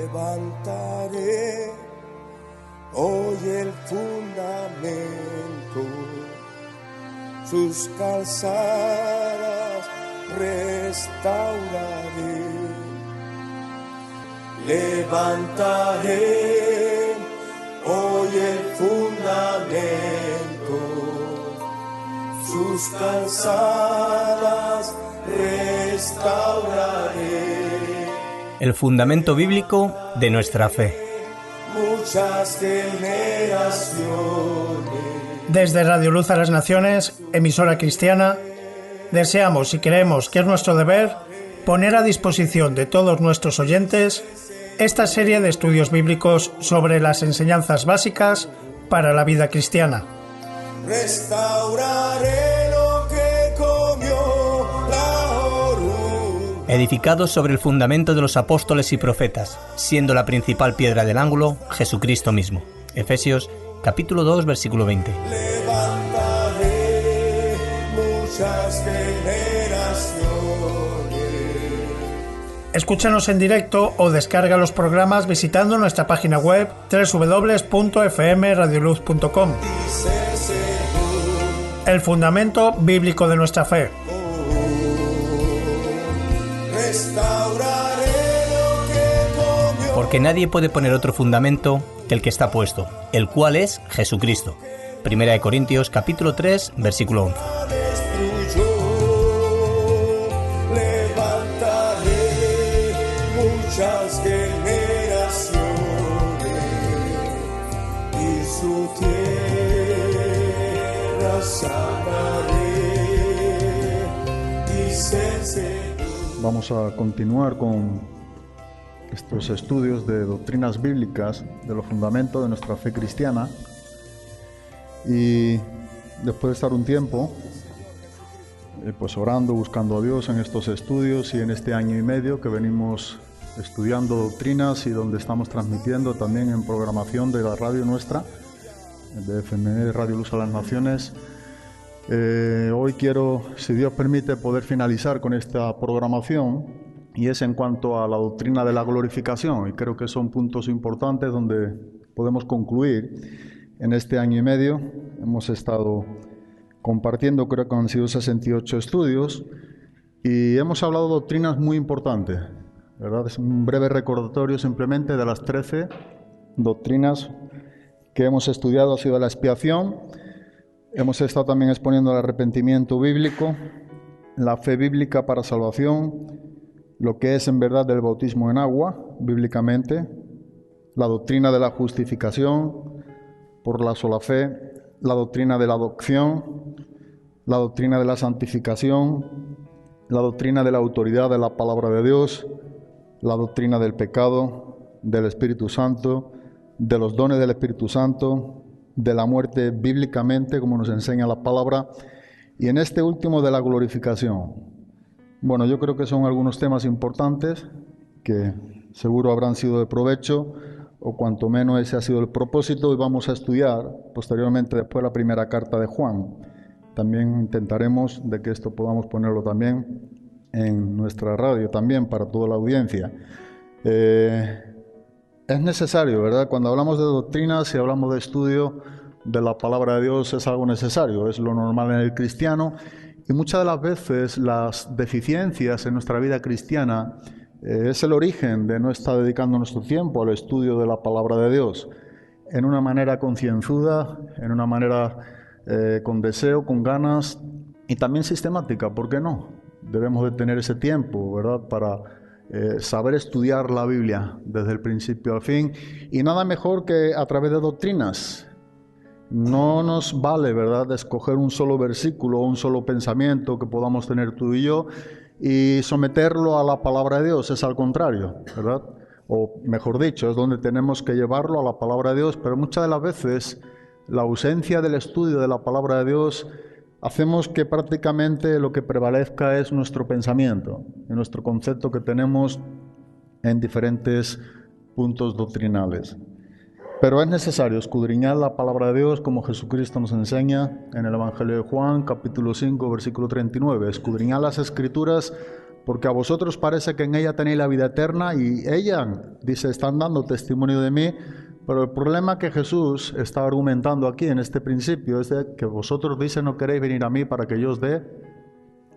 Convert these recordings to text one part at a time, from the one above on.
Levantaré hoy el fundamento, sus calzadas restauraré. Levantaré hoy el fundamento, sus calzadas restauraré. El fundamento bíblico de nuestra fe. Muchas generaciones. Desde Radio Luz a las Naciones, emisora cristiana, deseamos y creemos que es nuestro deber poner a disposición de todos nuestros oyentes esta serie de estudios bíblicos sobre las enseñanzas básicas para la vida cristiana. Restauraré lo que comió la oruga. Edificados sobre el fundamento de los apóstoles y profetas, siendo la principal piedra del ángulo Jesucristo mismo. Efesios capítulo 2, versículo 20. Levantaré muchas generaciones. Escúchanos en directo o descarga los programas visitando nuestra página web www.fmradioluz.com. El fundamento bíblico de nuestra fe. Porque nadie puede poner otro fundamento que el que está puesto, el cual es Jesucristo. Primera de Corintios capítulo 3, versículo 11. Muchas generaciones y su tierra sanaré, dice el Señor. Vamos a continuar con estos estudios de doctrinas bíblicas, de los fundamentos de nuestra fe cristiana. Y después de estar un tiempo pues orando, buscando a Dios en estos estudios y en este año y medio que venimos estudiando doctrinas y donde estamos transmitiendo también en programación de la radio nuestra, de FM Radio Luz a las Naciones. Hoy quiero, si Dios permite, poder finalizar con esta programación, y es en cuanto a la doctrina de la glorificación, y creo que son puntos importantes donde podemos concluir en este año y medio. Hemos estado compartiendo, creo que han sido 68 estudios, y hemos hablado de doctrinas muy importantes, ¿verdad? Es un breve recordatorio simplemente de las 13 doctrinas que hemos estudiado. Ha sido la expiación, hemos estado también exponiendo el arrepentimiento bíblico, la fe bíblica para salvación, lo que es en verdad el bautismo en agua, bíblicamente, la doctrina de la justificación por la sola fe, la doctrina de la adopción, la doctrina de la santificación, la doctrina de la autoridad de la palabra de Dios, la doctrina del pecado, del Espíritu Santo, de los dones del Espíritu Santo, de la muerte bíblicamente, como nos enseña la palabra, y en este último de la glorificación. Bueno, yo creo que son algunos temas importantes que seguro habrán sido de provecho, o cuanto menos ese ha sido el propósito, y vamos a estudiar posteriormente después la primera carta de Juan. También intentaremos de que esto podamos ponerlo también en nuestra radio también para toda la audiencia. Es necesario, ¿verdad? Cuando hablamos de doctrinas y hablamos de estudio de la palabra de Dios, es algo necesario, es lo normal en el cristiano, y muchas de las veces las deficiencias en nuestra vida cristiana es el origen de no estar dedicando nuestro tiempo al estudio de la palabra de Dios en una manera concienzuda, en una manera con deseo, con ganas y también sistemática. ¿Por qué no? Debemos de tener ese tiempo, ¿verdad?, para saber estudiar la Biblia desde el principio al fin, y nada mejor que a través de doctrinas. No nos vale, ¿verdad?, escoger un solo versículo o un solo pensamiento que podamos tener tú y yo y someterlo a la palabra de Dios. Es al contrario, ¿verdad? O mejor dicho, es donde tenemos que llevarlo a la palabra de Dios, pero muchas de las veces la ausencia del estudio de la palabra de Dios hacemos que prácticamente lo que prevalezca es nuestro pensamiento y nuestro concepto que tenemos en diferentes puntos doctrinales. Pero es necesario escudriñar la palabra de Dios como Jesucristo nos enseña en el Evangelio de Juan, capítulo 5, versículo 39. Escudriñar las Escrituras porque a vosotros parece que en ella tenéis la vida eterna y ella, dice, están dando testimonio de mí, pero el problema que Jesús está argumentando aquí en este principio es de que vosotros, dice, no queréis venir a mí para que yo os dé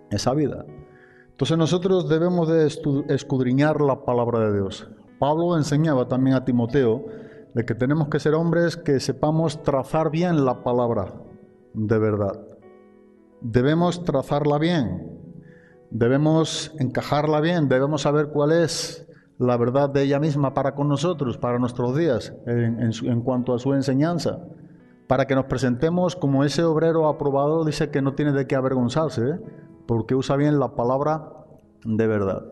esa vida. Entonces nosotros debemos de escudriñar la palabra de Dios. Pablo enseñaba también a Timoteo de que tenemos que ser hombres que sepamos trazar bien la palabra de verdad. Debemos trazarla bien, debemos encajarla bien, debemos saber cuál es la verdad de ella misma para con nosotros, para nuestros días, en cuanto a su enseñanza, para que nos presentemos como ese obrero aprobado, dice que no tiene de qué avergonzarse, porque usa bien la palabra de verdad.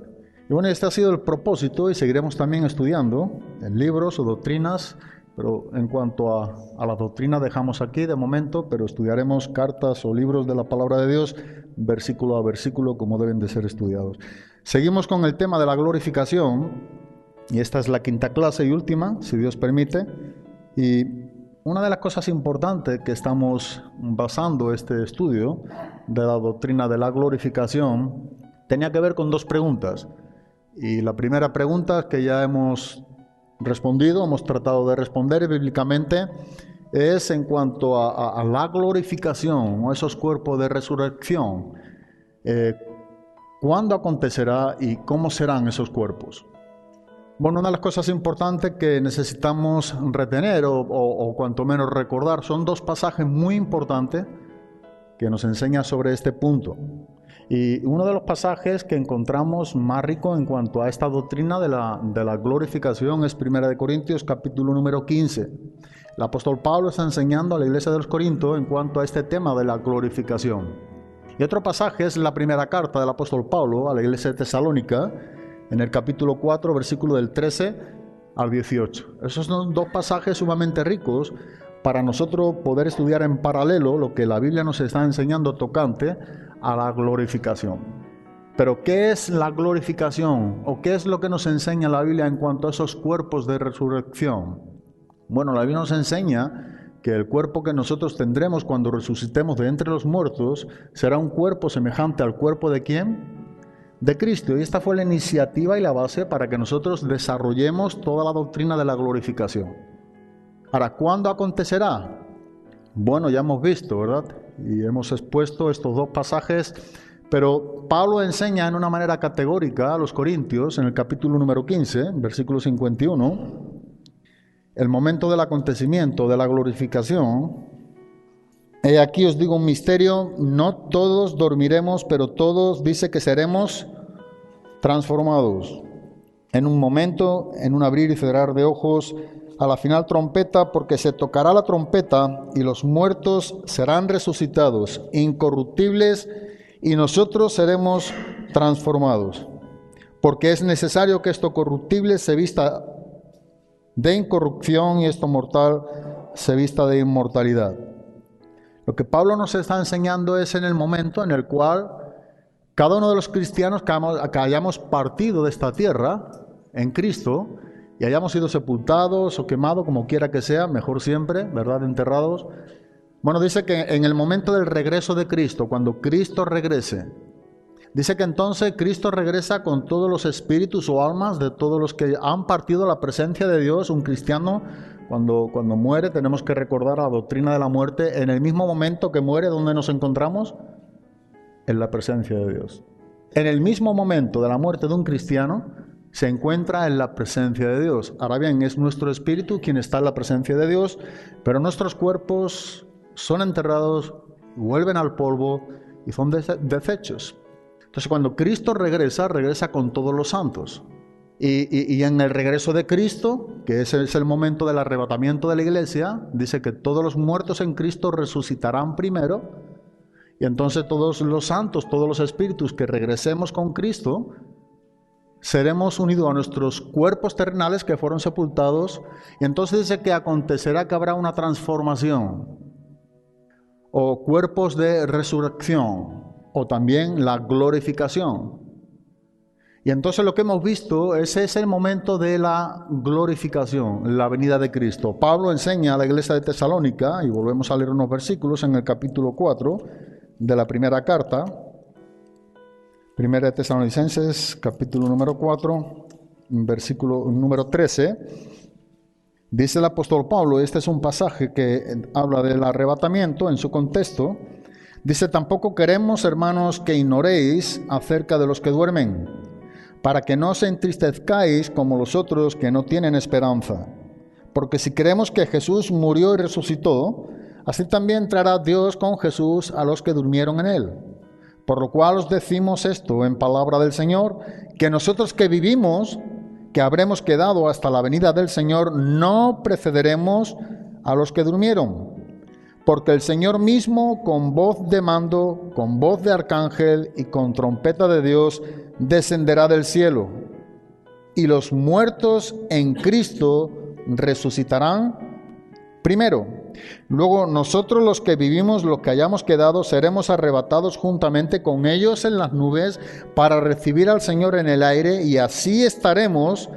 Y bueno, este ha sido el propósito y seguiremos también estudiando en libros o doctrinas, pero en cuanto a la doctrina dejamos aquí de momento, pero estudiaremos cartas o libros de la palabra de Dios versículo a versículo como deben de ser estudiados. Seguimos con el tema de la glorificación y esta es la quinta clase y última, si Dios permite. Y una de las cosas importantes que estamos basando este estudio de la doctrina de la glorificación tenía que ver con dos preguntas. Y la primera pregunta que ya hemos respondido, hemos tratado de responder bíblicamente, es en cuanto a la glorificación o esos cuerpos de resurrección. ¿Cuándo acontecerá y cómo serán esos cuerpos? Bueno, una de las cosas importantes que necesitamos retener o cuanto menos recordar son dos pasajes muy importantes que nos enseñan sobre este punto. Y uno de los pasajes que encontramos más rico en cuanto a esta doctrina de la glorificación es 1 Corintios capítulo número 15. El apóstol Pablo está enseñando a la iglesia de los Corintios en cuanto a este tema de la glorificación. Y otro pasaje es la primera carta del apóstol Pablo a la iglesia de Tesalónica, en el capítulo 4, versículo del 13 al 18. Esos son dos pasajes sumamente ricos para nosotros poder estudiar en paralelo lo que la Biblia nos está enseñando tocante a la glorificación. Pero ¿qué es la glorificación? ¿O qué es lo que nos enseña la Biblia en cuanto a esos cuerpos de resurrección? Bueno, la Biblia nos enseña que el cuerpo que nosotros tendremos cuando resucitemos de entre los muertos será un cuerpo semejante al cuerpo ¿de quién? De Cristo. Y esta fue la iniciativa y la base para que nosotros desarrollemos toda la doctrina de la glorificación. Ahora, ¿cuándo acontecerá? Bueno, ya hemos visto, ¿verdad? Y hemos expuesto estos dos pasajes, pero Pablo enseña en una manera categórica a los Corintios, en el capítulo número 15, versículo 51, el momento del acontecimiento, de la glorificación. He aquí os digo un misterio, no todos dormiremos, pero todos, dice que seremos transformados. En un momento, en un abrir y cerrar de ojos, a la final trompeta, porque se tocará la trompeta y los muertos serán resucitados, incorruptibles, y nosotros seremos transformados. Porque es necesario que esto corruptible se vista de incorrupción y esto mortal se vista de inmortalidad. Lo que Pablo nos está enseñando es en el momento en el cual cada uno de los cristianos que hayamos partido de esta tierra en Cristo y hayamos sido sepultados o quemados, como quiera que sea, mejor siempre, ¿verdad? Enterrados. Bueno, dice que en el momento del regreso de Cristo, cuando Cristo regrese, dice que entonces Cristo regresa con todos los espíritus o almas de todos los que han partido a la presencia de Dios. Un cristiano, cuando muere, tenemos que recordar la doctrina de la muerte. En el mismo momento que muere, ¿dónde nos encontramos? En la presencia de Dios. En el mismo momento de la muerte de un cristiano, se encuentra en la presencia de Dios. Ahora bien, es nuestro espíritu quien está en la presencia de Dios, pero nuestros cuerpos son enterrados, vuelven al polvo y son desechos. Entonces, cuando Cristo regresa con todos los santos. Y en el regreso de Cristo, que ese es el momento del arrebatamiento de la iglesia, dice que todos los muertos en Cristo resucitarán primero, y entonces todos los santos, todos los espíritus que regresemos con Cristo, seremos unidos a nuestros cuerpos terrenales que fueron sepultados, y entonces dice que acontecerá que habrá una transformación, o cuerpos de resurrección, o también la glorificación. Y entonces lo que hemos visto, ese es el momento de la glorificación, la venida de Cristo. Pablo enseña a la iglesia de Tesalónica, y volvemos a leer unos versículos en el capítulo 4 de la primera carta, Primera de Tesalonicenses, capítulo número 4, versículo número 13. Dice el apóstol Pablo, este es un pasaje que habla del arrebatamiento en su contexto. Dice, tampoco queremos, hermanos, que ignoréis acerca de los que duermen, para que no os entristezcáis como los otros que no tienen esperanza. Porque si creemos que Jesús murió y resucitó, así también traerá Dios con Jesús a los que durmieron en él. Por lo cual os decimos esto en palabra del Señor, que nosotros que vivimos, que habremos quedado hasta la venida del Señor, no precederemos a los que durmieron. Porque el Señor mismo, con voz de mando, con voz de arcángel y con trompeta de Dios, descenderá del cielo. Y los muertos en Cristo resucitarán primero. Luego nosotros los que vivimos, los que hayamos quedado, seremos arrebatados juntamente con ellos en las nubes para recibir al Señor en el aire, y así estaremos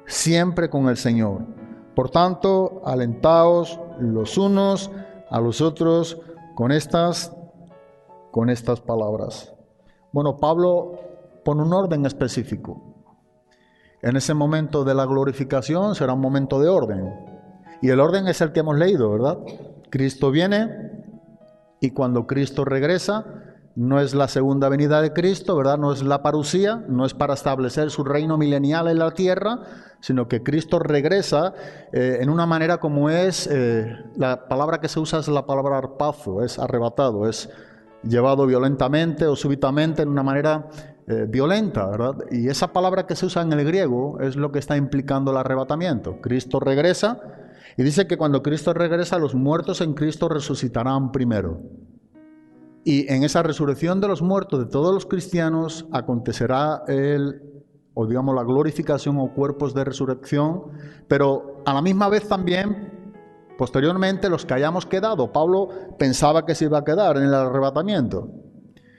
siempre con el Señor. Por tanto, alentaos los unos a los otros con estas palabras. Bueno, Pablo pone un orden específico. En ese momento de la glorificación será un momento de orden. Y el orden es el que hemos leído, ¿verdad? Cristo viene, y cuando Cristo regresa, no es la segunda venida de Cristo, ¿verdad? No es la parusía, no es para establecer su reino milenial en la tierra, sino que Cristo regresa en una manera como es, la palabra que se usa es la palabra arpazo, es arrebatado, es llevado violentamente o súbitamente en una manera violenta, ¿verdad? Y esa palabra que se usa en el griego es lo que está implicando el arrebatamiento. Cristo regresa, y dice que cuando Cristo regresa, los muertos en Cristo resucitarán primero. Y en esa resurrección de los muertos de todos los cristianos acontecerá la glorificación o cuerpos de resurrección, pero a la misma vez también, posteriormente, los que hayamos quedado. Pablo pensaba que se iba a quedar en el arrebatamiento,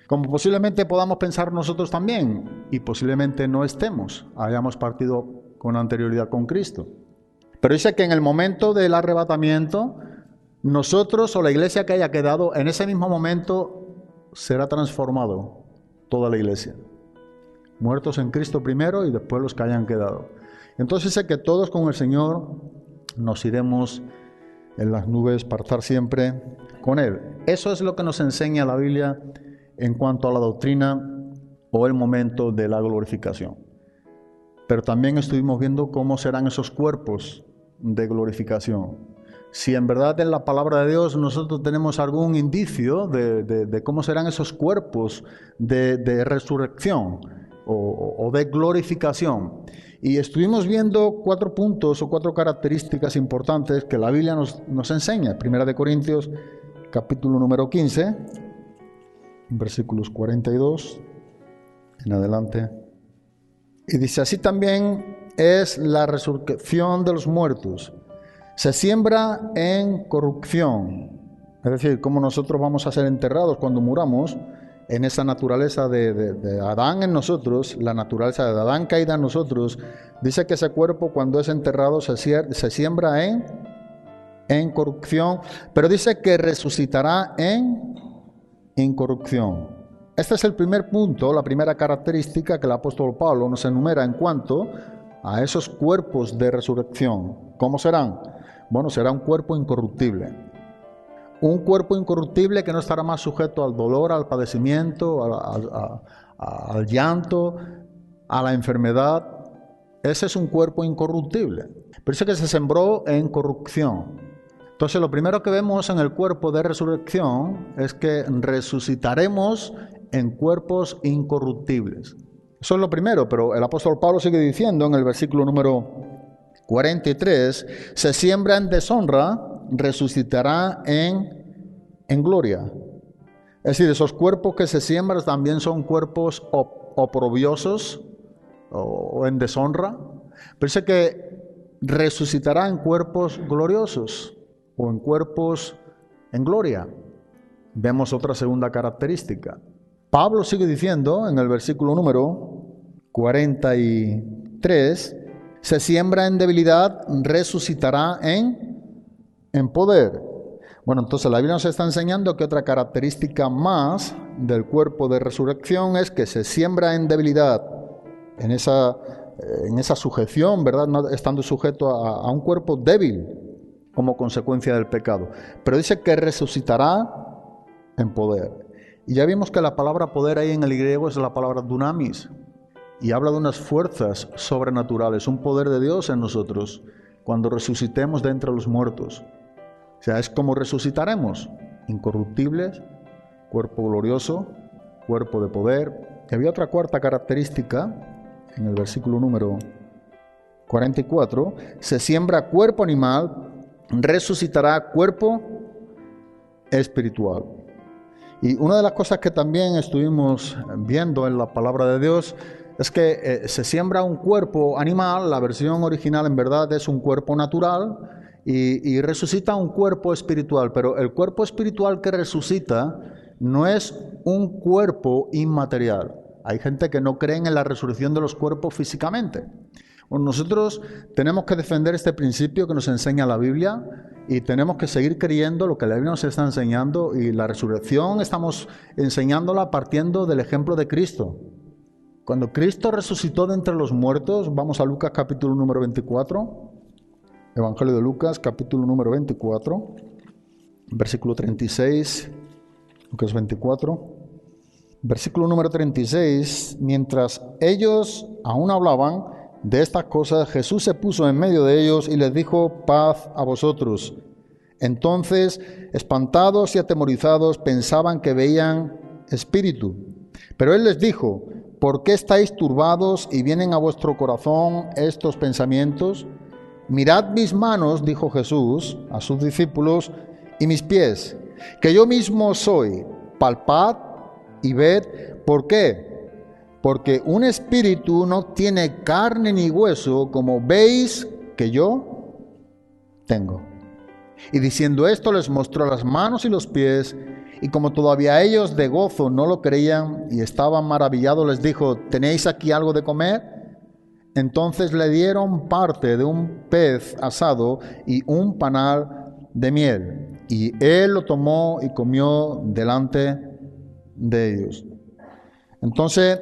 como posiblemente podamos pensar nosotros también, y posiblemente no estemos, hayamos partido con anterioridad con Cristo. Pero dice que en el momento del arrebatamiento, nosotros o la iglesia que haya quedado, en ese mismo momento será transformado toda la iglesia. Muertos en Cristo primero y después los que hayan quedado. Entonces dice que todos con el Señor nos iremos en las nubes para estar siempre con Él. Eso es lo que nos enseña la Biblia en cuanto a la doctrina o el momento de la glorificación. Pero también estuvimos viendo cómo serán esos cuerpos de glorificación. Si en verdad en la palabra de Dios nosotros tenemos algún indicio de cómo serán esos cuerpos de resurrección o de glorificación. Y estuvimos viendo 4 puntos o 4 características importantes que la Biblia nos enseña. Primera de Corintios, capítulo número 15, versículos 42 en adelante. Y dice, así también es la resurrección de los muertos. Se siembra en corrupción. Es decir, como nosotros vamos a ser enterrados cuando muramos, en esa naturaleza de Adán en nosotros, la naturaleza de Adán caída en nosotros, dice que ese cuerpo cuando es enterrado se siembra en corrupción, pero dice que resucitará en incorrupción. Este es el primer punto, la primera característica que el apóstol Pablo nos enumera en cuanto a esos cuerpos de resurrección. ¿Cómo serán? Bueno, será un cuerpo incorruptible. Un cuerpo incorruptible que no estará más sujeto al dolor, al padecimiento, al llanto, a la enfermedad. Ese es un cuerpo incorruptible. Pero dice que se sembró en corrupción. Entonces lo primero que vemos en el cuerpo de resurrección es que resucitaremos en cuerpos incorruptibles. Eso es lo primero, pero el apóstol Pablo sigue diciendo en el versículo número 43, se siembra en deshonra, resucitará en gloria. Es decir, esos cuerpos que se siembran también son cuerpos oprobiosos o en deshonra, pero dice que resucitará en cuerpos gloriosos o en cuerpos en gloria. Vemos otra segunda característica. Pablo sigue diciendo en el versículo número 43, se siembra en debilidad, resucitará en poder. Bueno, entonces la Biblia nos está enseñando que otra característica más del cuerpo de resurrección es que se siembra en debilidad, en esa sujeción, ¿verdad? No estando sujeto a un cuerpo débil como consecuencia del pecado. Pero dice que resucitará en poder. Y ya vimos que la palabra poder ahí en el griego es la palabra dunamis. Y habla de unas fuerzas sobrenaturales, un poder de Dios en nosotros cuando resucitemos de entre los muertos. O sea, es como resucitaremos, incorruptibles, cuerpo glorioso, cuerpo de poder. Y había otra cuarta característica, en el versículo número 44, se siembra cuerpo animal, resucitará cuerpo espiritual. Y una de las cosas que también estuvimos viendo en la palabra de Dios es que se siembra un cuerpo animal, la versión original en verdad es un cuerpo natural, y resucita un cuerpo espiritual, pero el cuerpo espiritual que resucita no es un cuerpo inmaterial. Hay gente que no cree en la resurrección de los cuerpos físicamente. Bueno, nosotros tenemos que defender este principio que nos enseña la Biblia y tenemos que seguir creyendo lo que la Biblia nos está enseñando, y la resurrección estamos enseñándola partiendo del ejemplo de Cristo. Cuando Cristo resucitó de entre los muertos, vamos a Lucas capítulo número 24, Evangelio de Lucas capítulo número 24, versículo 36, Lucas 24, versículo número 36, mientras ellos aún hablaban de estas cosas, Jesús se puso en medio de ellos y les dijo: paz a vosotros. Entonces, espantados y atemorizados, pensaban que veían espíritu. Pero él les dijo: ¿por qué estáis turbados y vienen a vuestro corazón estos pensamientos? Mirad mis manos, dijo Jesús a sus discípulos, y mis pies, que yo mismo soy. Palpad y ved. ¿Por qué? Porque un espíritu no tiene carne ni hueso, como veis que yo tengo. Y diciendo esto, les mostró las manos y los pies, y como todavía ellos de gozo no lo creían y estaban maravillados, les dijo: ¿tenéis aquí algo de comer? Entonces le dieron parte de un pez asado y un panal de miel, y él lo tomó y comió delante de ellos. Entonces,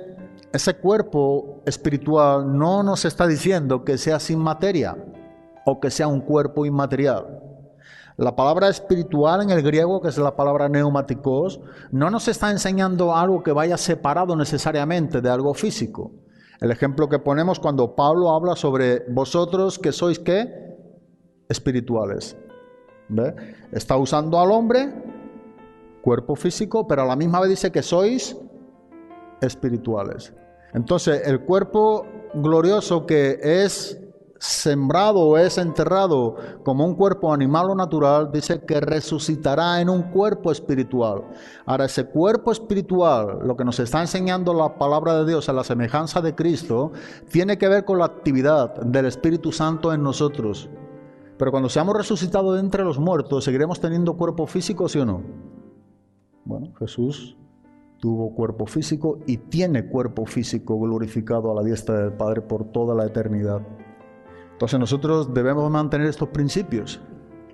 ese cuerpo espiritual no nos está diciendo que sea sin materia o que sea un cuerpo inmaterial. La palabra espiritual en el griego, que es la palabra pneumáticos, no nos está enseñando algo que vaya separado necesariamente de algo físico. El ejemplo que ponemos cuando Pablo habla sobre vosotros que sois ¿qué? Espirituales. ¿Ve? Está usando al hombre, cuerpo físico, pero a la misma vez dice que sois espirituales. Entonces, el cuerpo glorioso que es sembrado o es enterrado como un cuerpo animal o natural, dice que resucitará en un cuerpo espiritual. Ahora, ese cuerpo espiritual, lo que nos está enseñando la palabra de Dios a la semejanza de Cristo, tiene que ver con la actividad del Espíritu Santo en nosotros. Pero cuando seamos resucitados de entre los muertos, ¿seguiremos teniendo cuerpo físico, sí o no? Bueno, Jesús tuvo cuerpo físico y tiene cuerpo físico glorificado a la diestra del Padre por toda la eternidad. Entonces nosotros debemos mantener estos principios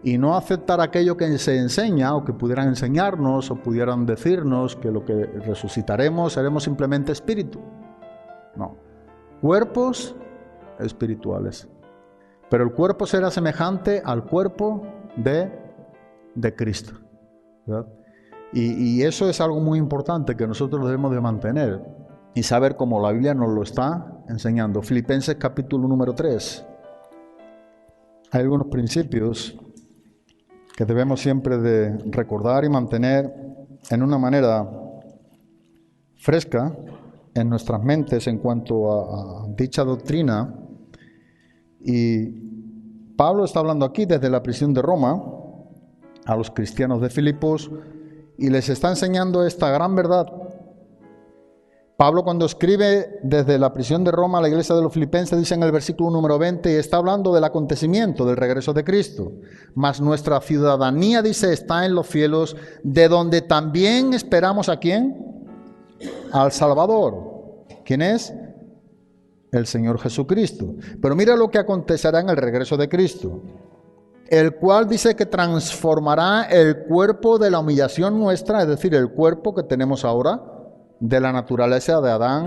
y no aceptar aquello que se enseña o que pudieran enseñarnos o pudieran decirnos que lo que resucitaremos seremos simplemente espíritu. No, cuerpos espirituales. Pero el cuerpo será semejante al cuerpo de Cristo, ¿verdad? Y eso es algo muy importante que nosotros debemos de mantener y saber cómo la Biblia nos lo está enseñando. Filipenses capítulo número 3. Hay algunos principios que debemos siempre de recordar y mantener en una manera fresca en nuestras mentes en cuanto a dicha doctrina. Y Pablo está hablando aquí desde la prisión de Roma a los cristianos de Filipos y les está enseñando esta gran verdad. Pablo, cuando escribe desde la prisión de Roma a la iglesia de los filipenses, dice en el versículo número 20, y está hablando del acontecimiento del regreso de Cristo. Mas nuestra ciudadanía, dice, está en los cielos, de donde también esperamos ¿a quién? Al Salvador. ¿Quién es? El Señor Jesucristo. Pero mira lo que acontecerá en el regreso de Cristo. el cual dice que transformará el cuerpo de la humillación nuestra, es decir, el cuerpo que tenemos ahora, de la naturaleza de Adán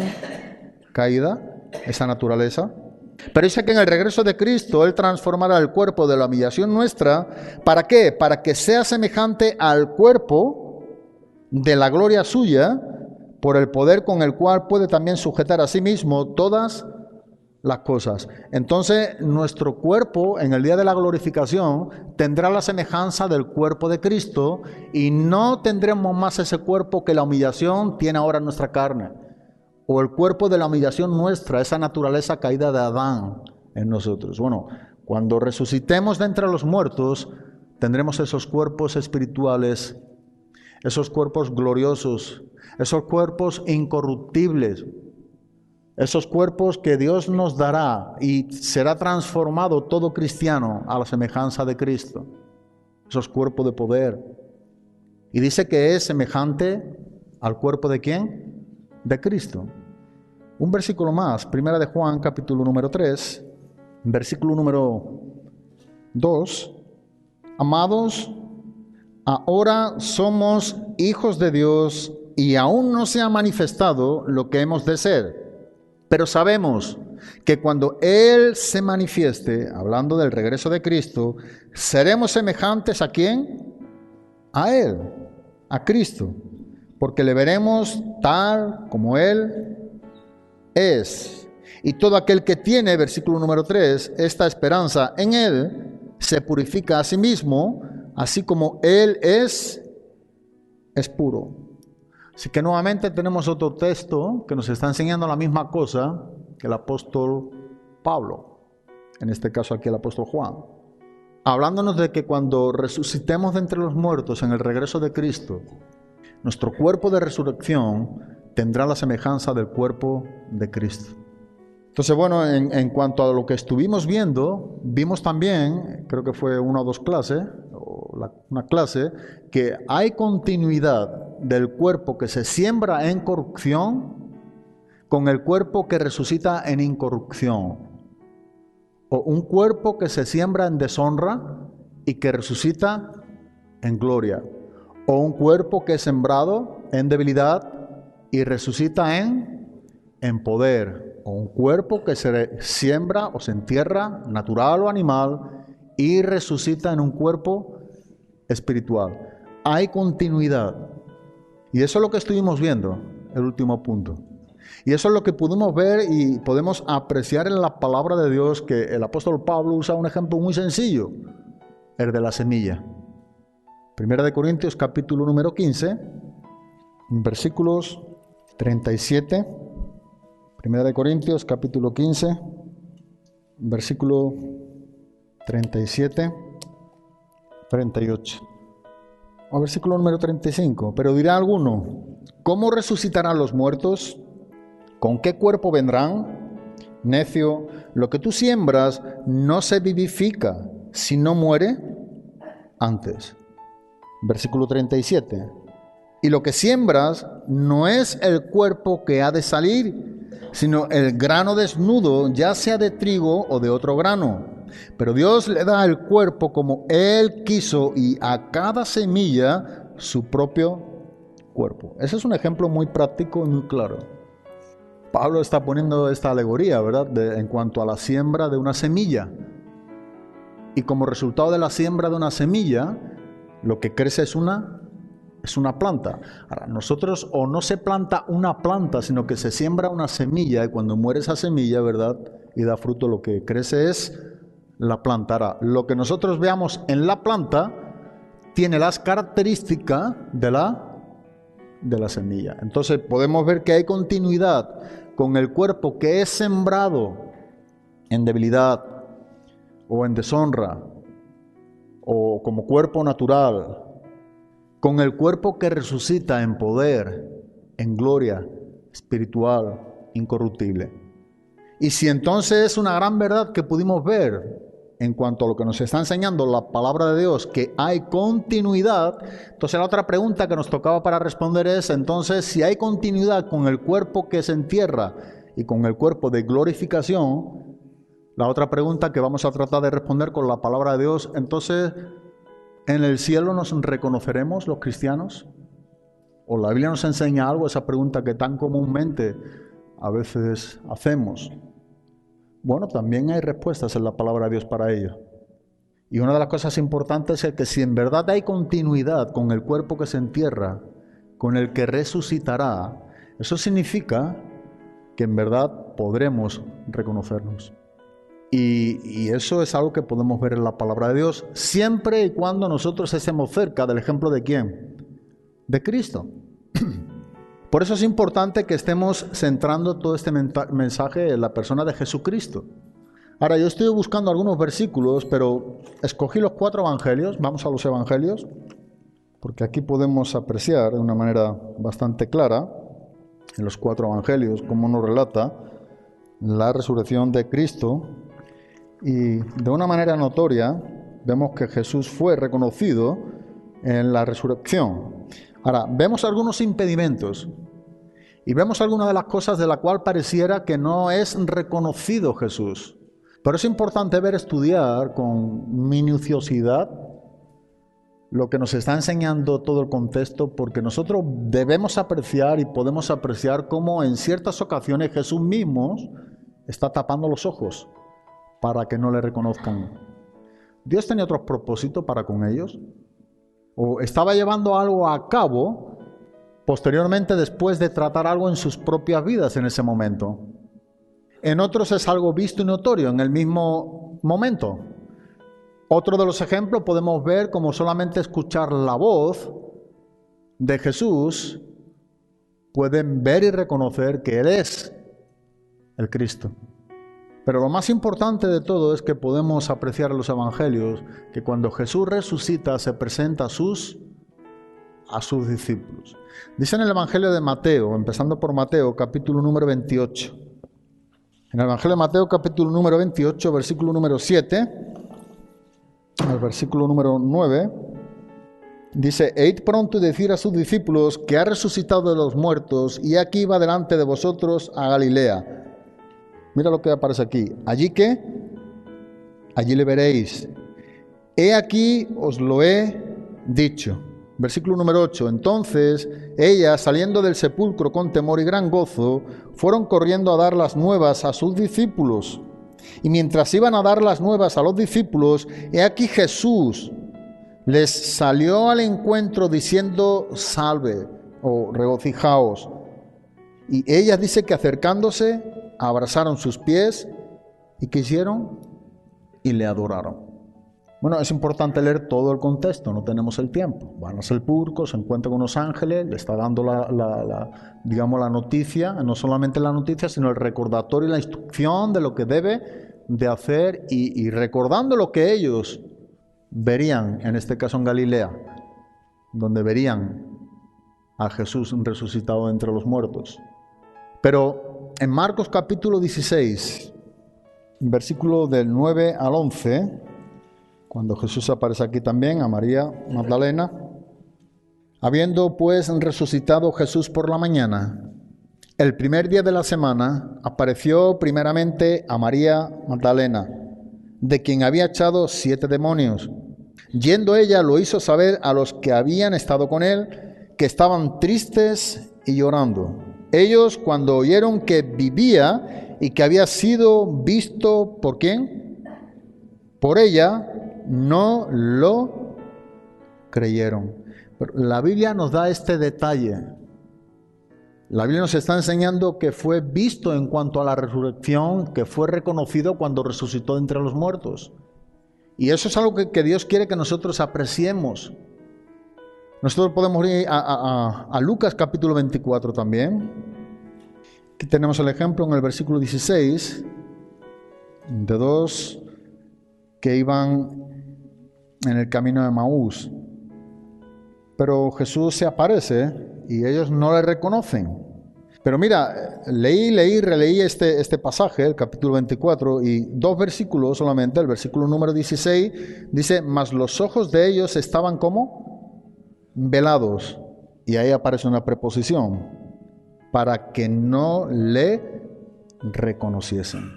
caída, esa naturaleza. Pero dice que en el regreso de Cristo Él transformará el cuerpo de la humillación nuestra. ¿Para qué? Para que sea semejante al cuerpo de la gloria suya, por el poder con el cual puede también sujetar a sí mismo todas las cosas. Entonces, nuestro cuerpo en el día de la glorificación tendrá la semejanza del cuerpo de Cristo y no tendremos más ese cuerpo que la humillación tiene ahora en nuestra carne, o el cuerpo de la humillación nuestra, esa naturaleza caída de Adán en nosotros. Bueno, cuando resucitemos de entre los muertos, tendremos esos cuerpos espirituales, esos cuerpos gloriosos, esos cuerpos incorruptibles, esos cuerpos que Dios nos dará y será transformado todo cristiano a la semejanza de Cristo. Esos cuerpos de poder. Y dice que es semejante al cuerpo ¿de quién? De Cristo. Un versículo más, Primera de Juan, capítulo número 3, versículo número 2. Amados, ahora somos hijos de Dios y aún no se ha manifestado lo que hemos de ser. Pero sabemos que cuando Él se manifieste, hablando del regreso de Cristo, seremos semejantes ¿a quién? A Él, a Cristo, porque le veremos tal como Él es. Y todo aquel que tiene, versículo número 3, esta esperanza en Él, se purifica a sí mismo, así como Él es puro. Así que nuevamente tenemos otro texto que nos está enseñando la misma cosa que el apóstol Pablo, en este caso aquí el apóstol Juan, hablándonos de que cuando resucitemos de entre los muertos en el regreso de Cristo, nuestro cuerpo de resurrección tendrá la semejanza del cuerpo de Cristo. Entonces, bueno, en cuanto a lo que estuvimos viendo, vimos también, creo que fue una o dos clases, una clase, que hay continuidad del cuerpo que se siembra en corrupción con el cuerpo que resucita en incorrupción, o un cuerpo que se siembra en deshonra y que resucita en gloria, o un cuerpo que es sembrado en debilidad y resucita en poder, o un cuerpo que se siembra o se entierra, natural o animal, y resucita en un cuerpo espiritual. Hay continuidad. Y eso es lo que estuvimos viendo, el último punto. Y eso es lo que pudimos ver y podemos apreciar en la palabra de Dios, que el apóstol Pablo usa un ejemplo muy sencillo, el de la semilla. Primera de Corintios, capítulo número 15, versículos 37. Primera de Corintios, capítulo 15, versículo 37, 38. O versículo número 35. Pero dirá alguno, ¿cómo resucitarán los muertos? ¿Con qué cuerpo vendrán? Necio, lo que tú siembras no se vivifica, si no muere antes. Versículo 37. Y lo que siembras no es el cuerpo que ha de salir, sino el grano desnudo, ya sea de trigo o de otro grano. Pero Dios le da el cuerpo como Él quiso y a cada semilla su propio cuerpo. Ese es un ejemplo muy práctico y muy claro. Pablo está poniendo esta alegoría, ¿verdad?, en cuanto a la siembra de una semilla. Y como resultado de la siembra de una semilla, lo que crece es una planta. Ahora, nosotros o no se planta una planta, sino que se siembra una semilla, y cuando muere esa semilla, ¿verdad?, y da fruto, lo que crece es la planta. Ahora, lo que nosotros veamos en la planta tiene las características de la semilla. Entonces podemos ver que hay continuidad con el cuerpo que es sembrado en debilidad o en deshonra o como cuerpo natural, con el cuerpo que resucita en poder, en gloria espiritual, incorruptible. Y si entonces es una gran verdad que pudimos ver en cuanto a lo que nos está enseñando la palabra de Dios, que hay continuidad, entonces la otra pregunta que nos tocaba para responder es, entonces, si hay continuidad con el cuerpo que se entierra y con el cuerpo de glorificación, La otra pregunta que vamos a tratar de responder con la palabra de Dios, entonces, ¿en el cielo nos reconoceremos los cristianos? ¿O la Biblia nos enseña algo, esa pregunta que tan comúnmente a veces hacemos? Bueno, también hay respuestas en la palabra de Dios para ello. Y una de las cosas importantes es que si en verdad hay continuidad con el cuerpo que se entierra, con el que resucitará, eso significa que en verdad podremos reconocernos. Y eso es algo que podemos ver en la palabra de Dios, siempre y cuando nosotros estemos cerca del ejemplo de ¿quién? De Cristo. Por eso es importante que estemos centrando todo este mensaje en la persona de Jesucristo. Ahora, yo estoy buscando algunos versículos, pero escogí los 4 evangelios. Vamos a los evangelios, porque aquí podemos apreciar de una manera bastante clara, en los 4 evangelios, cómo nos relata la resurrección de Cristo. Y de una manera notoria, vemos que Jesús fue reconocido en la resurrección. Ahora, vemos algunos impedimentos y vemos algunas de las cosas de la cual pareciera que no es reconocido Jesús. Pero es importante estudiar con minuciosidad lo que nos está enseñando todo el contexto, porque nosotros debemos apreciar y podemos apreciar cómo en ciertas ocasiones Jesús mismo está tapando los ojos para que no le reconozcan. ¿Dios tenía otros propósitos para con ellos? ¿O estaba llevando algo a cabo posteriormente después de tratar algo en sus propias vidas en ese momento? En otros es algo visto y notorio en el mismo momento. Otro de los ejemplos podemos ver como solamente escuchar la voz de Jesús, pueden ver y reconocer que Él es el Cristo. Pero lo más importante de todo es que podemos apreciar en los evangelios que cuando Jesús resucita se presenta a sus discípulos. Dice en el evangelio de Mateo, empezando por Mateo, capítulo número 28. En el evangelio de Mateo, capítulo número 28, versículo número 7, al versículo número 9, dice: E id pronto y decir a sus discípulos que ha resucitado de los muertos, y aquí va delante de vosotros a Galilea. Mira lo que aparece aquí. Allí le veréis. He aquí os lo he dicho. Versículo número 8. Entonces ellas, saliendo del sepulcro con temor y gran gozo, fueron corriendo a dar las nuevas a sus discípulos. Y mientras iban a dar las nuevas a los discípulos, he aquí Jesús les salió al encuentro diciendo: salve, o regocijaos. Y ellas, dice que acercándose, abrazaron sus pies, ¿y qué hicieron? Y le adoraron. Bueno, es importante leer todo el contexto, no tenemos el tiempo. Van al sepulcro, se encuentran con unos ángeles, le está dando la noticia, no solamente la noticia, sino el recordatorio y la instrucción de lo que debe de hacer, y recordando lo que ellos verían, en este caso en Galilea, donde verían a Jesús resucitado entre los muertos. Pero en Marcos capítulo 16, versículo del 9 al 11, cuando Jesús aparece aquí también a María Magdalena: habiendo pues resucitado Jesús por la mañana, el primer día de la semana, apareció primeramente a María Magdalena, de quien había echado 7 demonios. Yendo ella, lo hizo saber a los que habían estado con él, que estaban tristes y llorando. Ellos, cuando oyeron que vivía y que había sido visto, ¿por quién? Por ella, no lo creyeron. Pero la Biblia nos da este detalle. La Biblia nos está enseñando que fue visto en cuanto a la resurrección, que fue reconocido cuando resucitó entre los muertos. Y eso es algo que Dios quiere que nosotros apreciemos. Nosotros podemos ir a Lucas capítulo 24 también. Aquí tenemos el ejemplo en el versículo 16 de 2 que iban en el camino de Emaús. Pero Jesús se aparece y ellos no le reconocen. Pero mira, releí este pasaje, el capítulo 24, y 2 versículos solamente. El versículo número 16 dice: mas los ojos de ellos estaban como velados. Y ahí aparece una preposición: para que no le reconociesen.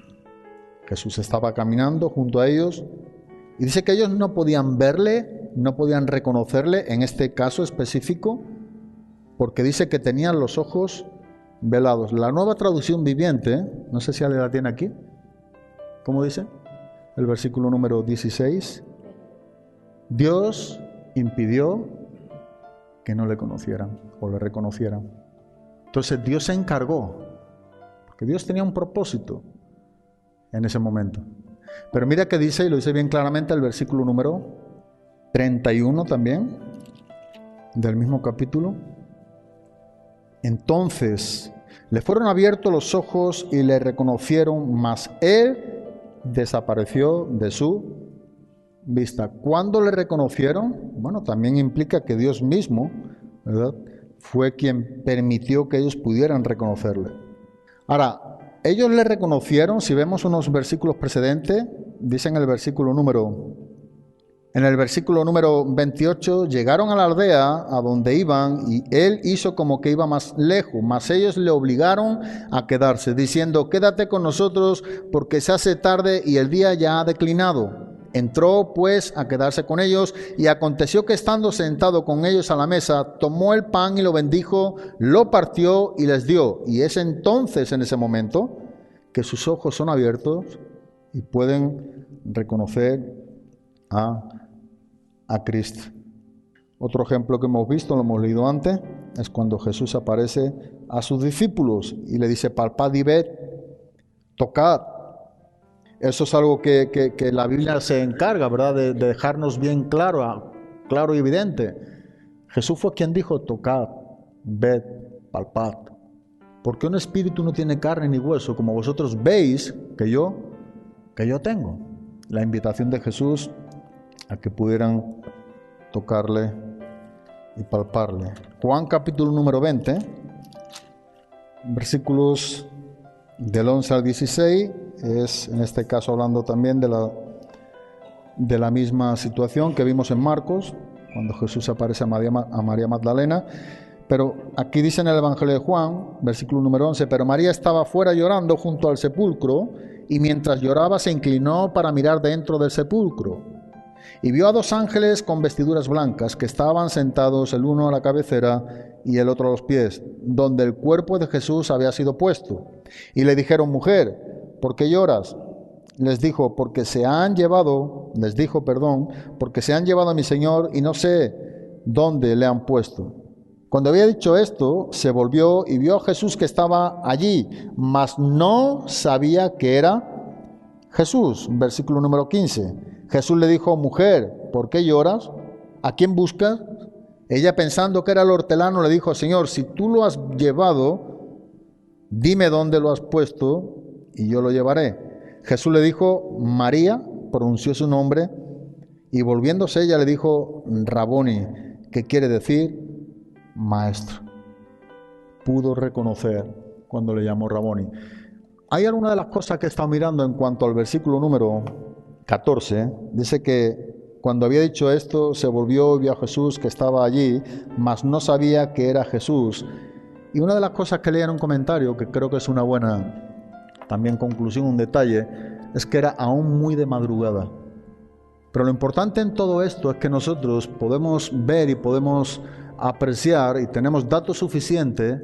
Jesús estaba caminando junto a ellos y dice que ellos no podían verle, no podían reconocerle en este caso específico, porque dice que tenían los ojos velados. La Nueva Traducción Viviente, no sé si alguien la tiene aquí, ¿cómo dice? El versículo número 16. Dios impidió que no le conocieran o le reconocieran. Entonces Dios se encargó, porque Dios tenía un propósito en ese momento. Pero mira que dice, y lo dice bien claramente el versículo número 31 también, del mismo capítulo. Entonces le fueron abiertos los ojos y le reconocieron, mas él desapareció de su vista. ¿Cuándo le reconocieron? Bueno, también implica que Dios mismo, ¿verdad?, fue quien permitió que ellos pudieran reconocerle. Ahora, ellos le reconocieron, si vemos unos versículos precedentes, dice en el versículo número 28, llegaron a la aldea a donde iban y él hizo como que iba más lejos, mas ellos le obligaron a quedarse, diciendo, quédate con nosotros porque se hace tarde y el día ya ha declinado. Entró pues a quedarse con ellos y aconteció que estando sentado con ellos a la mesa, tomó el pan y lo bendijo, lo partió y les dio. Y es entonces, en ese momento, que sus ojos son abiertos y pueden reconocer a Cristo. Otro ejemplo que hemos visto, lo hemos leído antes, es cuando Jesús aparece a sus discípulos y le dice, palpad y ved, tocad. Eso es algo que la Biblia se encarga, ¿verdad?, de dejarnos bien claro y evidente. Jesús fue quien dijo, tocad, ved, palpad. Porque un espíritu no tiene carne ni hueso, como vosotros veis que yo tengo. La invitación de Jesús a que pudieran tocarle y palparle. Juan capítulo número 20, versículos del 11 al 16, es en este caso hablando también de la misma situación que vimos en Marcos, cuando Jesús aparece a María Magdalena. Pero aquí dice en el Evangelio de Juan, versículo número 11, pero María estaba fuera llorando junto al sepulcro, y mientras lloraba se inclinó para mirar dentro del sepulcro. Y vio a dos ángeles con vestiduras blancas que estaban sentados, el uno a la cabecera y el otro a los pies, donde el cuerpo de Jesús había sido puesto. Y le dijeron, mujer, ¿por qué lloras? Les dijo, porque se han llevado a mi Señor y no sé dónde le han puesto. Cuando había dicho esto, se volvió y vio a Jesús que estaba allí, mas no sabía que era Jesús. Versículo número 15. Jesús le dijo, mujer, ¿por qué lloras? ¿A quién buscas? Ella, pensando que era el hortelano, le dijo, Señor, si tú lo has llevado, dime dónde lo has puesto y yo lo llevaré. Jesús le dijo, María, pronunció su nombre, y volviéndose ella le dijo, Raboni, que quiere decir maestro. Pudo reconocer cuando le llamó Raboni. Hay alguna de las cosas que he estado mirando en cuanto al versículo número 14, dice que cuando había dicho esto, se volvió y vio a Jesús que estaba allí, mas no sabía que era Jesús. Y una de las cosas que leí en un comentario, que creo que es una buena también conclusión, un detalle, es que era aún muy de madrugada. Pero lo importante en todo esto es que nosotros podemos ver y podemos apreciar y tenemos datos suficientes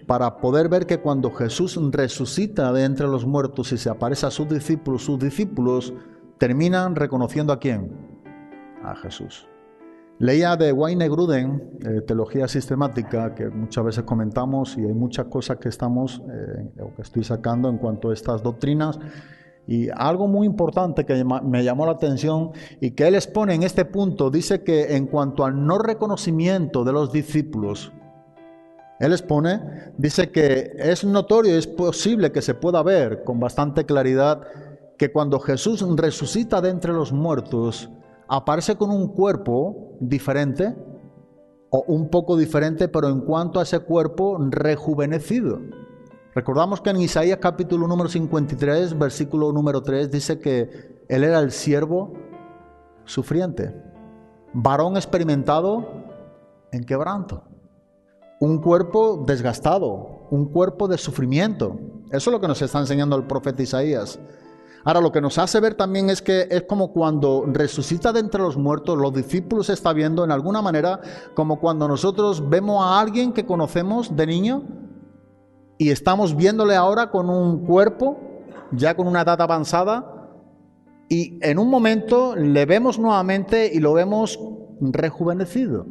para poder ver que cuando Jesús resucita de entre los muertos y se aparece a sus discípulos terminan reconociendo ¿a quién? A Jesús. Leía de Wayne Grudem, Teología Sistemática, que muchas veces comentamos, y hay muchas cosas que estoy sacando en cuanto a estas doctrinas, y algo muy importante que me llamó la atención y que él expone en este punto, dice que en cuanto al no reconocimiento de los discípulos, él expone, dice que es notorio, es posible que se pueda ver con bastante claridad que cuando Jesús resucita de entre los muertos, aparece con un cuerpo diferente, o un poco diferente, pero en cuanto a ese cuerpo rejuvenecido. Recordamos que en Isaías capítulo número 53, versículo número 3, dice que Él era el siervo sufriente, varón experimentado en quebranto, un cuerpo desgastado, un cuerpo de sufrimiento. Eso es lo que nos está enseñando el profeta Isaías. Ahora, lo que nos hace ver también es que es como cuando resucita de entre los muertos, los discípulos se está viendo en alguna manera como cuando nosotros vemos a alguien que conocemos de niño y estamos viéndole ahora con un cuerpo, ya con una edad avanzada, y en un momento le vemos nuevamente y lo vemos rejuvenecido.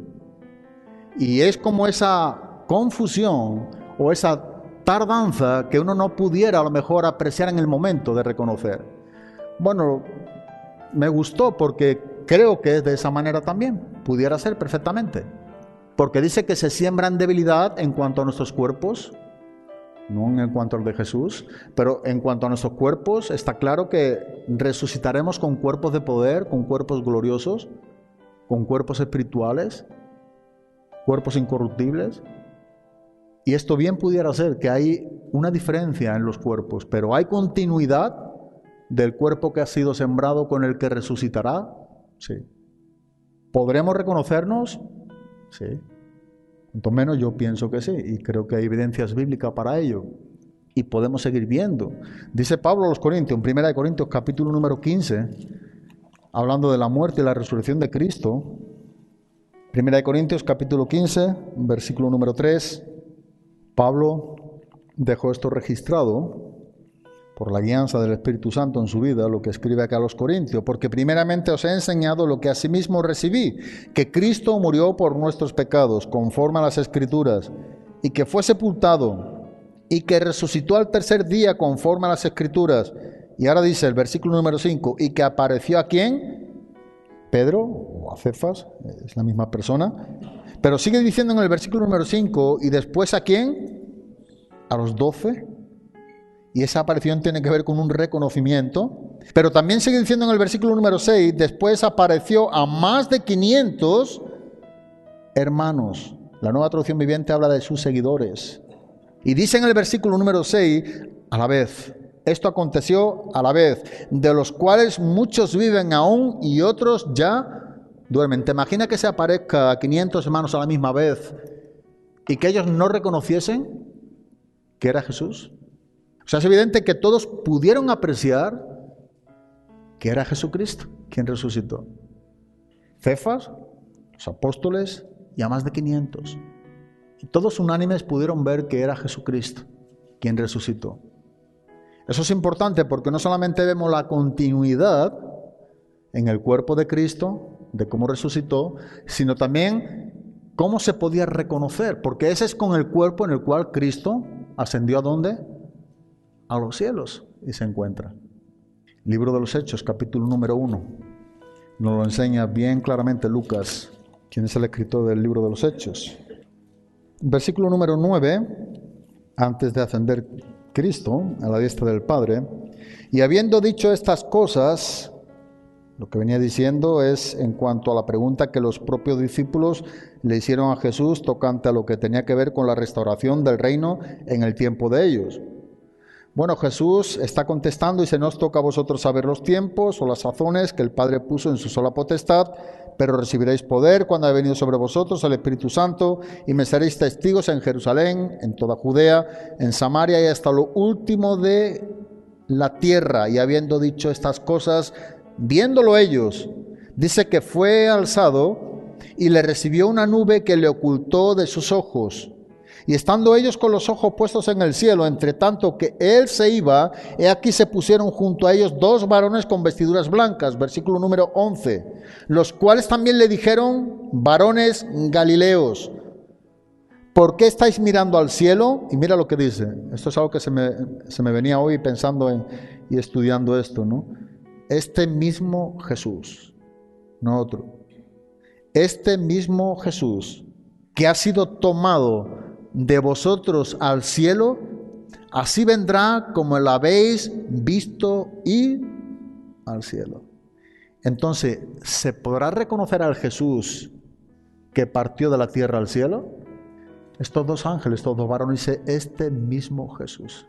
Y es como esa confusión o esa tardanza que uno no pudiera a lo mejor apreciar en el momento de reconocer. Bueno, me gustó porque creo que es de esa manera también, pudiera ser perfectamente, porque dice que se siembra en debilidad en cuanto a nuestros cuerpos, no en cuanto al de Jesús, pero en cuanto a nuestros cuerpos está claro que resucitaremos con cuerpos de poder, con cuerpos gloriosos, con cuerpos espirituales, cuerpos incorruptibles. Y esto bien pudiera ser que hay una diferencia en los cuerpos, pero hay continuidad del cuerpo que ha sido sembrado con el que resucitará. Sí. ¿Podremos reconocernos? Sí. Cuanto menos yo pienso que sí, y creo que hay evidencias bíblicas para ello. Y podemos seguir viendo. Dice Pablo a los Corintios, en 1 Corintios capítulo número 15, hablando de la muerte y la resurrección de Cristo. 1 Corintios capítulo 15, versículo número 3. Pablo dejó esto registrado por la guianza del Espíritu Santo en su vida, lo que escribe acá a los Corintios, porque primeramente os he enseñado lo que asimismo recibí, que Cristo murió por nuestros pecados, conforme a las Escrituras, y que fue sepultado, y que resucitó al tercer día, conforme a las Escrituras. Y ahora dice el versículo número 5, y que apareció ¿a quién? Pedro, o a Cefas, es la misma persona. Pero sigue diciendo en el versículo número 5, ¿y después a quién? A los 12. Y esa aparición tiene que ver con un reconocimiento. Pero también sigue diciendo en el versículo número 6, después apareció a más de 500 hermanos. La Nueva Traducción Viviente habla de sus seguidores. Y dice en el versículo número 6, a la vez. Esto aconteció a la vez, de los cuales muchos viven aún y otros ya duermen. ¿Te imaginas que se aparezca a 500 hermanos a la misma vez y que ellos no reconociesen que era Jesús? O sea, es evidente que todos pudieron apreciar que era Jesucristo quien resucitó. Cefas, los apóstoles y a más de 500. Y todos unánimes pudieron ver que era Jesucristo quien resucitó. Eso es importante porque no solamente vemos la continuidad en el cuerpo de Cristo, de cómo resucitó, sino también cómo se podía reconocer, porque ese es con el cuerpo en el cual Cristo ascendió ¿a dónde? A los cielos y se encuentra. Libro de los Hechos, capítulo número 1. Nos lo enseña bien claramente Lucas, quien es el escritor del libro de los Hechos. Versículo número 9, antes de ascender Cristo a la diestra del Padre, y habiendo dicho estas cosas, lo que venía diciendo es en cuanto a la pregunta que los propios discípulos le hicieron a Jesús tocante a lo que tenía que ver con la restauración del reino en el tiempo de ellos. Bueno, Jesús está contestando y dice, no os toca a vosotros saber los tiempos o las sazones que el Padre puso en su sola potestad, pero recibiréis poder cuando haya venido sobre vosotros el Espíritu Santo y me seréis testigos en Jerusalén, en toda Judea, en Samaria y hasta lo último de la tierra. Y habiendo dicho estas cosas, viéndolo ellos, dice que fue alzado y le recibió una nube que le ocultó de sus ojos. Y estando ellos con los ojos puestos en el cielo, entre tanto que él se iba, he aquí se pusieron junto a ellos 2 varones con vestiduras blancas, versículo número 11, los cuales también le dijeron, varones galileos, ¿por qué estáis mirando al cielo? Y mira lo que dice, esto es algo que se me venía hoy pensando y estudiando esto, ¿no? Este mismo Jesús, no otro, este mismo Jesús que ha sido tomado de vosotros al cielo, así vendrá como lo habéis visto ir al cielo. Entonces, ¿se podrá reconocer al Jesús que partió de la tierra al cielo? Estos 2 ángeles, estos 2 varones, dice este mismo Jesús.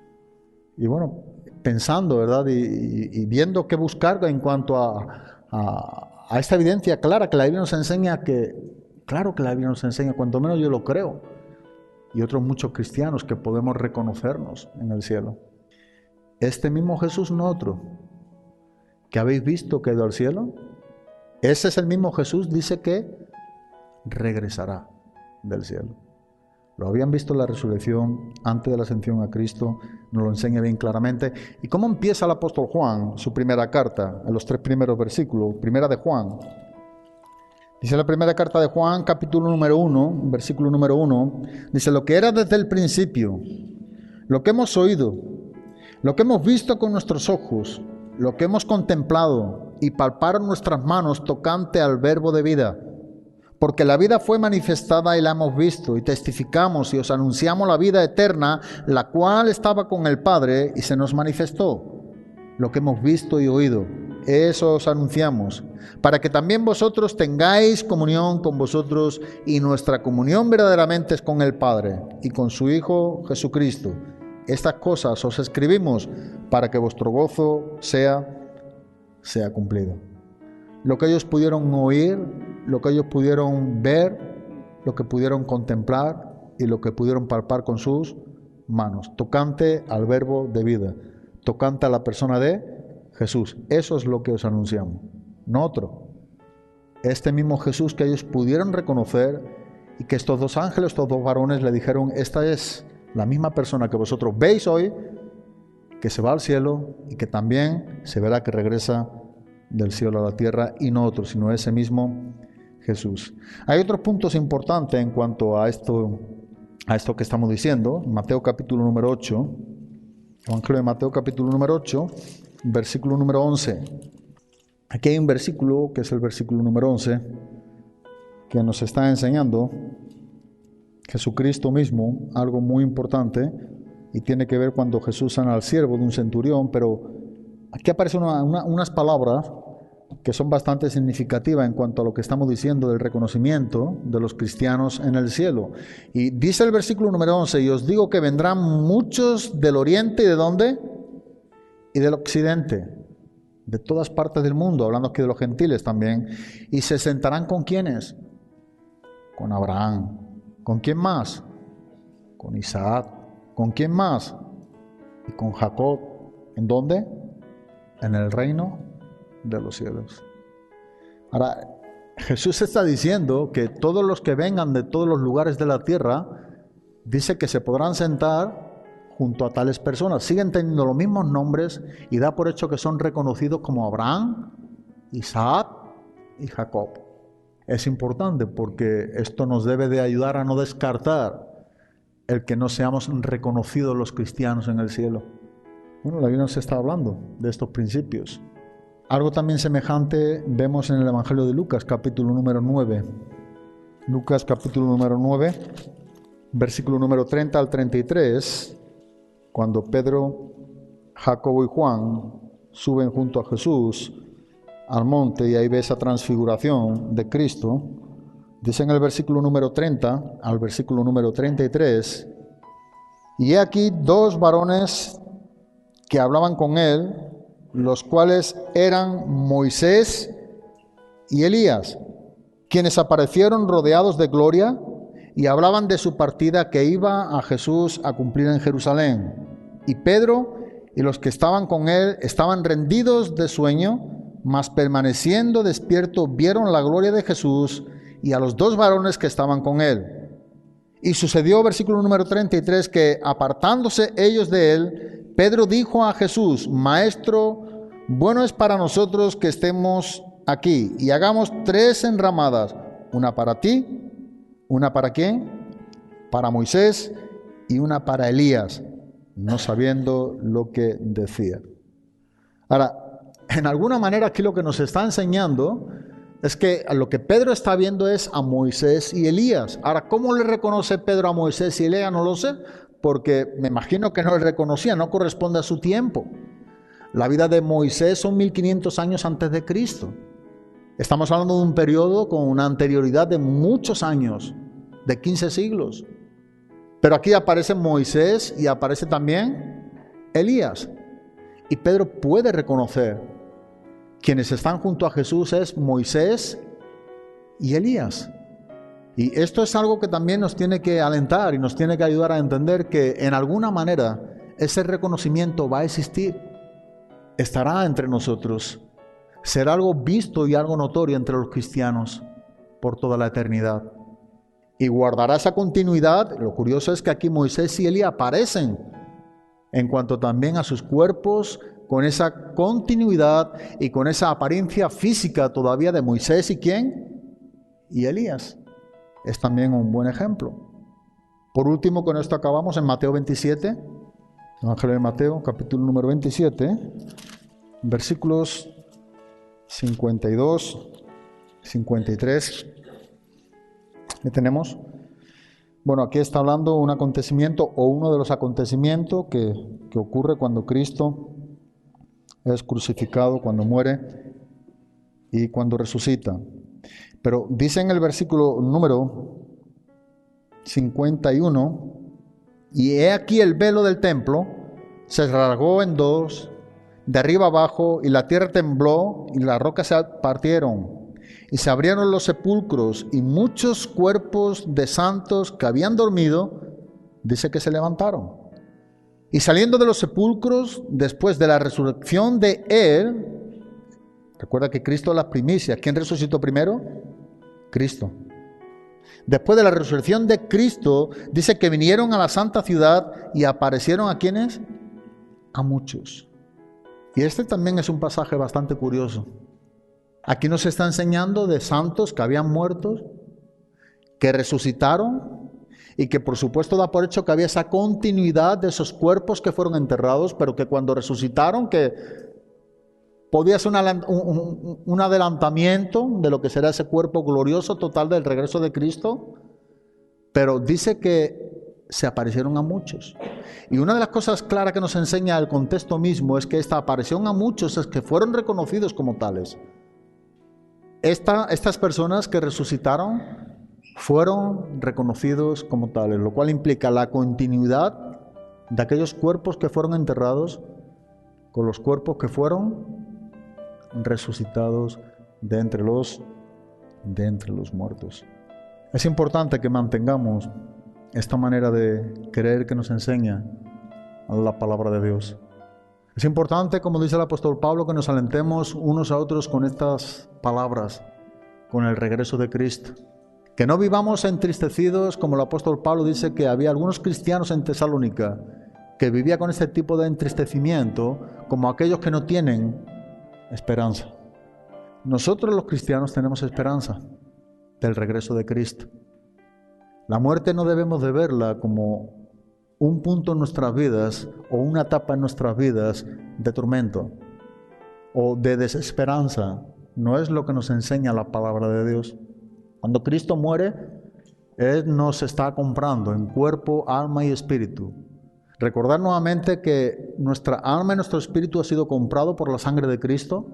Y bueno, pensando, ¿verdad? Y viendo qué buscar en cuanto a esta evidencia clara que la Biblia nos enseña, que claro que la Biblia nos enseña, cuanto menos yo lo creo, y otros muchos cristianos que podemos reconocernos en el cielo. Este mismo Jesús, no otro, que habéis visto que ha ido al cielo. Ese es el mismo Jesús, dice que regresará del cielo. Lo habían visto en la resurrección antes de la ascensión a Cristo, nos lo enseña bien claramente. ¿Y cómo empieza el apóstol Juan su primera carta? En los 3 primeros versículos, primera de Juan. Dice la primera carta de Juan, capítulo número 1, versículo número 1, dice: lo que era desde el principio, lo que hemos oído, lo que hemos visto con nuestros ojos, lo que hemos contemplado y palparon nuestras manos tocante al verbo de vida. Porque la vida fue manifestada y la hemos visto, y testificamos y os anunciamos la vida eterna, la cual estaba con el Padre y se nos manifestó. Lo que hemos visto y oído, eso os anunciamos, para que también vosotros tengáis comunión con vosotros, y nuestra comunión verdaderamente es con el Padre y con su Hijo Jesucristo. Estas cosas os escribimos para que vuestro gozo sea cumplido. Lo que ellos pudieron oír, lo que ellos pudieron ver, lo que pudieron contemplar y lo que pudieron palpar con sus manos, tocante al verbo de vida, tocante a la persona de Jesús. Eso es lo que os anunciamos, no otro. Este mismo Jesús que ellos pudieron reconocer, y que estos 2 ángeles, estos 2 varones le dijeron: esta es la misma persona que vosotros veis hoy, que se va al cielo y que también se verá que regresa del cielo a la tierra, y no otro, sino ese mismo Jesús. Hay otros puntos importantes en cuanto a esto que estamos diciendo. Mateo capítulo número 8, Evangelio de Mateo capítulo número 8, versículo número 11. Aquí hay un versículo, que es el versículo número 11, que nos está enseñando Jesucristo mismo algo muy importante, y tiene que ver cuando Jesús sana al siervo de un centurión. Pero aquí aparecen unas palabras que son bastante significativas en cuanto a lo que estamos diciendo del reconocimiento de los cristianos en el cielo. Y dice el versículo número 11: y os digo que vendrán muchos del oriente, ¿y de dónde? Y del occidente, de todas partes del mundo, hablando aquí de los gentiles también, y se sentarán ¿con quiénes? Con Abraham. ¿Con quién más? Con Isaac. ¿Con quién más? Y con Jacob. ¿En dónde? En el reino de los cielos. Ahora, Jesús está diciendo que todos los que vengan de todos los lugares de la tierra, dice que se podrán sentar junto a tales personas. Siguen teniendo los mismos nombres y da por hecho que son reconocidos como Abraham, Isaac y Jacob. Es importante porque esto nos debe de ayudar a no descartar el que no seamos reconocidos los cristianos en el cielo. Bueno, la Biblia nos está hablando de estos principios. Algo también semejante vemos en el Evangelio de Lucas, capítulo número 9. Lucas, capítulo número 9, versículo número 30 al 33, cuando Pedro, Jacobo y Juan suben junto a Jesús al monte, y ahí ve esa transfiguración de Cristo. Dice en el versículo número 30 al versículo número 33: y he aquí 2 varones que hablaban con él, los cuales eran Moisés y Elías, quienes aparecieron rodeados de gloria y hablaban de su partida que iba a Jesús a cumplir en Jerusalén. Y Pedro y los que estaban con él estaban rendidos de sueño, mas permaneciendo despiertos vieron la gloria de Jesús y a los 2 varones que estaban con él. Y sucedió, versículo número 33, que apartándose ellos de él, Pedro dijo a Jesús: Maestro, bueno es para nosotros que estemos aquí y hagamos 3 enramadas, una para ti, una para ¿quién? Para Moisés, y una para Elías, no sabiendo lo que decía. Ahora, en alguna manera aquí lo que nos está enseñando es que lo que Pedro está viendo es a Moisés y Elías. Ahora, ¿cómo le reconoce Pedro a Moisés y Elías? No lo sé, porque me imagino que no le reconocía, no corresponde a su tiempo. La vida de Moisés son 1500 años antes de Cristo. Estamos hablando de un periodo con una anterioridad de muchos años, de 15 siglos. Pero aquí aparece Moisés y aparece también Elías. Y Pedro puede reconocer quienes están junto a Jesús es Moisés y Elías. Y esto es algo que también nos tiene que alentar y nos tiene que ayudar a entender que en alguna manera ese reconocimiento va a existir, estará entre nosotros será algo visto y algo notorio entre los cristianos por toda la eternidad. Y guardará esa continuidad. Lo curioso es que aquí Moisés y Elías aparecen en cuanto también a sus cuerpos, con esa continuidad y con esa apariencia física todavía de Moisés y ¿quién? Y Elías. Es también un buen ejemplo. Por último, con esto acabamos en Mateo 27, Evangelio de Mateo, capítulo número 27, versículos 52, 53. ¿Qué tenemos? Bueno, aquí está hablando un acontecimiento o uno de los acontecimientos que ocurre cuando Cristo es crucificado, cuando muere y cuando resucita. Pero dice en el versículo número 51, y he aquí el velo del templo se rasgó en dos, de arriba abajo, y la tierra tembló, y las rocas se partieron, y se abrieron los sepulcros, y muchos cuerpos de santos que habían dormido, dice que se levantaron. Y saliendo de los sepulcros, después de la resurrección de Él, recuerda que Cristo es la primicia. ¿Quién resucitó primero? Cristo. Después de la resurrección de Cristo, dice que vinieron a la santa ciudad y aparecieron ¿a quiénes? A muchos. Y este también es un pasaje bastante curioso. Aquí nos está enseñando de santos que habían muerto, que resucitaron y que por supuesto da por hecho que había esa continuidad de esos cuerpos que fueron enterrados, pero que cuando resucitaron, que podía ser un adelantamiento de lo que será ese cuerpo glorioso total del regreso de Cristo, pero dice que se aparecieron a muchos. Y una de las cosas claras que nos enseña el contexto mismo es que esta aparición a muchos es que fueron reconocidos como tales. Estas personas que resucitaron fueron reconocidos como tales, lo cual implica la continuidad de aquellos cuerpos que fueron enterrados con los cuerpos que fueron resucitados de entre los muertos. Es importante que mantengamos esta manera de creer que nos enseña la palabra de Dios. Es importante, como dice el apóstol Pablo, que nos alentemos unos a otros con estas palabras, con el regreso de Cristo. Que no vivamos entristecidos, como el apóstol Pablo dice que había algunos cristianos en Tesalónica que vivían con este tipo de entristecimiento, como aquellos que no tienen esperanza. Nosotros los cristianos tenemos esperanza del regreso de Cristo. La muerte no debemos de verla como un punto en nuestras vidas o una etapa en nuestras vidas de tormento o de desesperanza. No es lo que nos enseña la palabra de Dios. Cuando Cristo muere, Él nos está comprando en cuerpo, alma y espíritu. Recordar nuevamente que nuestra alma y nuestro espíritu ha sido comprado por la sangre de Cristo.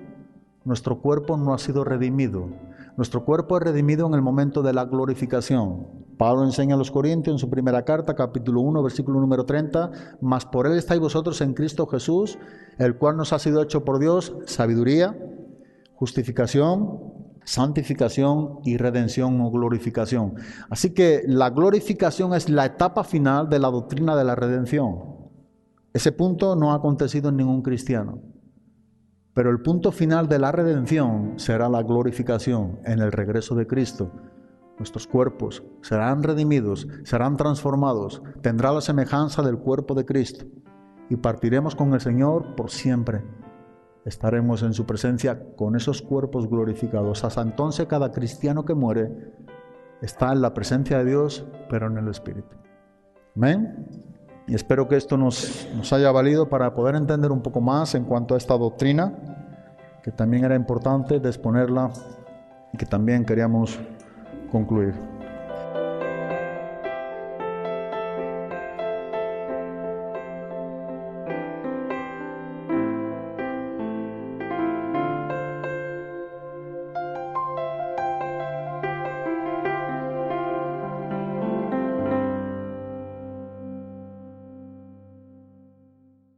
Nuestro cuerpo no ha sido redimido. Nuestro cuerpo es redimido en el momento de la glorificación. Pablo enseña a los Corintios en su primera carta, capítulo 1, versículo número 30, mas por Él estáis vosotros en Cristo Jesús, el cual nos ha sido hecho por Dios sabiduría, justificación, santificación y redención o glorificación. Así que la glorificación es la etapa final de la doctrina de la redención. Ese punto no ha acontecido en ningún cristiano. Pero el punto final de la redención será la glorificación en el regreso de Cristo. Nuestros cuerpos serán redimidos, serán transformados, tendrá la semejanza del cuerpo de Cristo y partiremos con el Señor por siempre. Estaremos en su presencia con esos cuerpos glorificados. Hasta entonces cada cristiano que muere está en la presencia de Dios, pero en el Espíritu. Amén. Y espero que esto nos haya valido para poder entender un poco más en cuanto a esta doctrina, que también era importante exponerla y que también queríamos concluir.